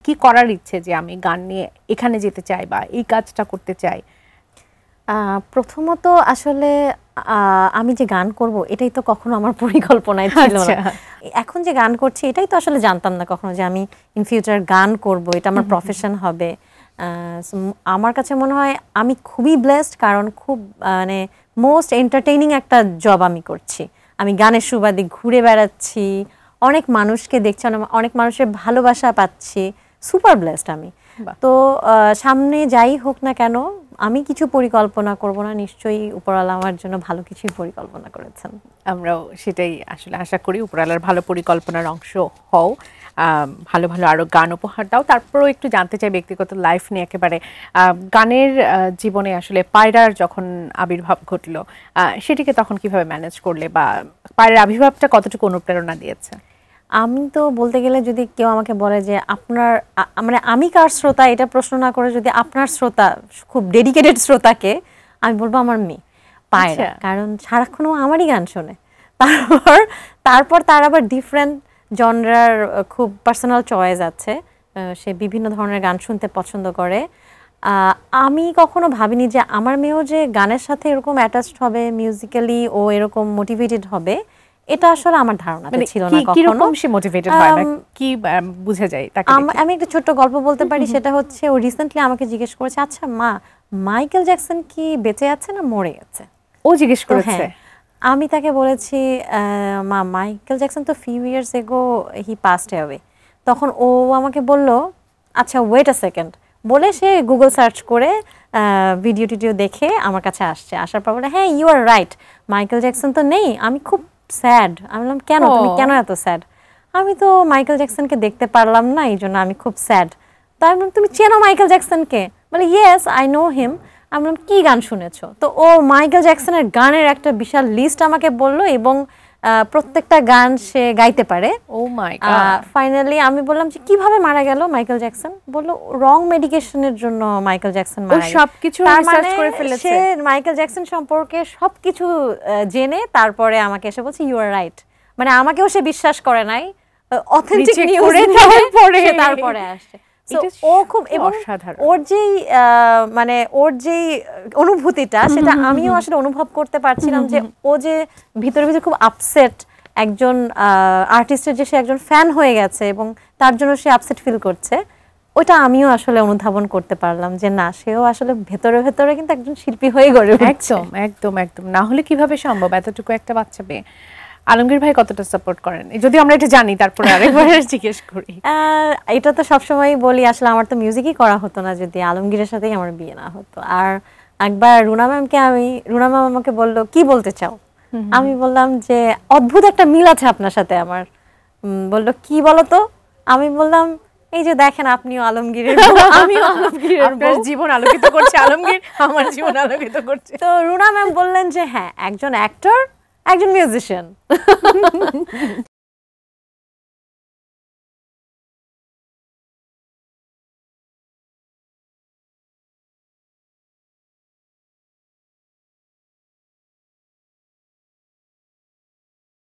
কি করার ইচ্ছে যে আমি গান নিয়ে এখানে যেতে চাই বা এই কাজটা করতে চাই? প্রথমত আসলে আমি যে গান করব এটাই তো কখনো আমার পরিকল্পনায় ছিল না। এখন যে গান করছি এটাই তো আসলে জানতাম না কখনো যে আমি ইন ফিউচার গান করব, এটা আমার প্রফেশন হবে। আমার কাছে মনে হয় আমি খুবই ব্লেসড, কারণ খুব মানে মোস্ট এন্টারটেইনিং একটা জব আমি করছি। আমি গানের সুবাদে ঘুরে বেড়াচ্ছি, অনেক মানুষকে দেখছি, অনেক মানুষের ভালোবাসা পাচ্ছি, সুপার ব্লেসড আমি। তো সামনে যাই হোক না কেন আমি কিছু পরিকল্পনা করব না, নিশ্চয়ই উপরওয়ালা আমার জন্য ভালো কিছুই পরিকল্পনা করেছেন। আমরাও সেটাই আসলে আশা করি, উপরওয়ালার ভালো পরিকল্পনার অংশ হও, ভালো ভালো আরও গান উপহার দাও। তারপরেও একটু জানতে চাই ব্যক্তিগত লাইফ নিয়ে একেবারে। গানের জীবনে আসলে পায়রার যখন আবির্ভাব ঘটলো, সেটিকে তখন কিভাবে ম্যানেজ করলে, বা পায়রার আবির্ভাবটা কতটুকু অনুপ্রেরণা দিয়েছে? আমি তো বলতে গেলে যদি কেউ আমাকে বলে যে আপনার মানে আমি কার শ্রোতা এটা প্রশ্ন না করে যদি আপনার শ্রোতা, খুব ডেডিকেটেড শ্রোতাকে, আমি বলবো আমার মেয়ে পায়রা। কারণ সারাক্ষণ আমারই গান শোনে। তারপর তার আবার ডিফারেন্ট জনরার খুব পার্সোনাল চয়েস আছে, সে বিভিন্ন ধরনের গান শুনতে পছন্দ করে। আমি কখনো ভাবিনি যে আমার মেয়েও যে গানের সাথে এরকম অ্যাটাচড হবে, মিউজিক্যালি ও এরকম মোটিভেটেড হবে, এটা আসলে আমার ধারণা ছিল না কখনো। কিরকম সে মোটিভেটেড হয় বা কি বুঝা যায় তাকে দেখে? আমি একটা ছোট্ট গল্প বলতে পারি, সেটা হচ্ছে ও রিসেন্টলি আমাকে জিজ্ঞেস করেছে, আচ্ছা মা, মাইকেল জ্যাকসন কি বেঁচে আছে না মরে গেছে? ও জিজ্ঞেস করেছে? আমি তাকে বলেছি, মা মাইকেল জ্যাকসন তো ফিউ ইয়ার্স এগো হি পাসড অ্যাওয়ে। তখন ও আমাকে বলল, আচ্ছা ওয়েট আ সেকেন্ড, বলে সে গুগল সার্চ করে ভিডিও টিডিও দেখে আমার কাছে আসার পর বলে, হ্যাঁ you are right, Michael Jackson তো নেই, আমি খুব স্যাড। আমি বললাম কেন, তুমি কেন এত স্যাড? আমি তো মাইকেল জ্যাকসনকে দেখতে পারলাম না, এই জন্য আমি খুব স্যাড। তাই আমি বললাম, তুমি চেনো মাইকেল জ্যাকসনকে? বলে ইয়েস আই নো হিম। আমি বললাম কি গান শুনেছো? তো ও মাইকেল জ্যাকসনের গানের একটা বিশাল লিস্ট আমাকে বলল, এবং প্রত্যেকটা গান সে গাইতে পারে। ও মাই গড। ফাইনালি আমি বললাম যে কিভাবে মারা গেল মাইকেল জ্যাকসন? বলল রং মেডিকেশনের জন্য মাইকেল জ্যাকসন মারা গেল। সবকিছু রিসার্চ করে ফেলেছে, সে মাইকেল জ্যাকসন সম্পর্কে সবকিছু জেনে তারপরে আমাকে এসে বলছে ইউ আর রাইট। মানে আমাকেও সে বিশ্বাস করে নাই, অথেন্টিক নিউজ তারপরে আসছে। ও খুব অসাধারণ। ওর যেই অনুভূতিটা, সেটা আমিও আসলে অনুভব করতে পারছিলাম, যে ও যে ভিতরে ভিতরে খুব আপসেট, একজন আর্টিস্টের যে সে একজন ফ্যান হয়ে গেছে এবং তার জন্য সে আপসেট ফিল করছে, ওটা আমিও আসলে অনুধাবন করতে পারলাম যে না, সেও আসলে ভেতরে ভেতরে কিন্তু একজন শিল্পী হয়ে গড়ে উঠছে। একদম একদম একদম, না হলে কিভাবে সম্ভব এতটুকু একটা বাচ্চা মেয়ে? আলমগীর ভাই কতটা সাপোর্ট করেন? যদি আমরা এটা জানি তারপরে আরেকবার জিজ্ঞেস করি। এটা তো সবসময়ই বলি, আসলে আমার তো মিউজিকই করা হতো না যদি আলমগীরের সাথেই আমার বিয়ে না হতো। আর একবার রুনা ম্যাম আমাকে বললো কি বলতে চাও? আমি বললাম যে অদ্ভুত একটা মিল আছে আপনার সাথে আমার। বললো কি বলো তো? আমি বললাম এই যে দেখেন আপনিও আলমগীরের বউ, আমিও আলমগীরের বউ, আপনার জীবন আলোকিত করছে আলমগীর, আমার জীবন আলোকিত করছে। তো রুনা ম্যাম বললেন যে হ্যাঁ, একজন অ্যাক্টর, একজন মিউজিশিয়ান।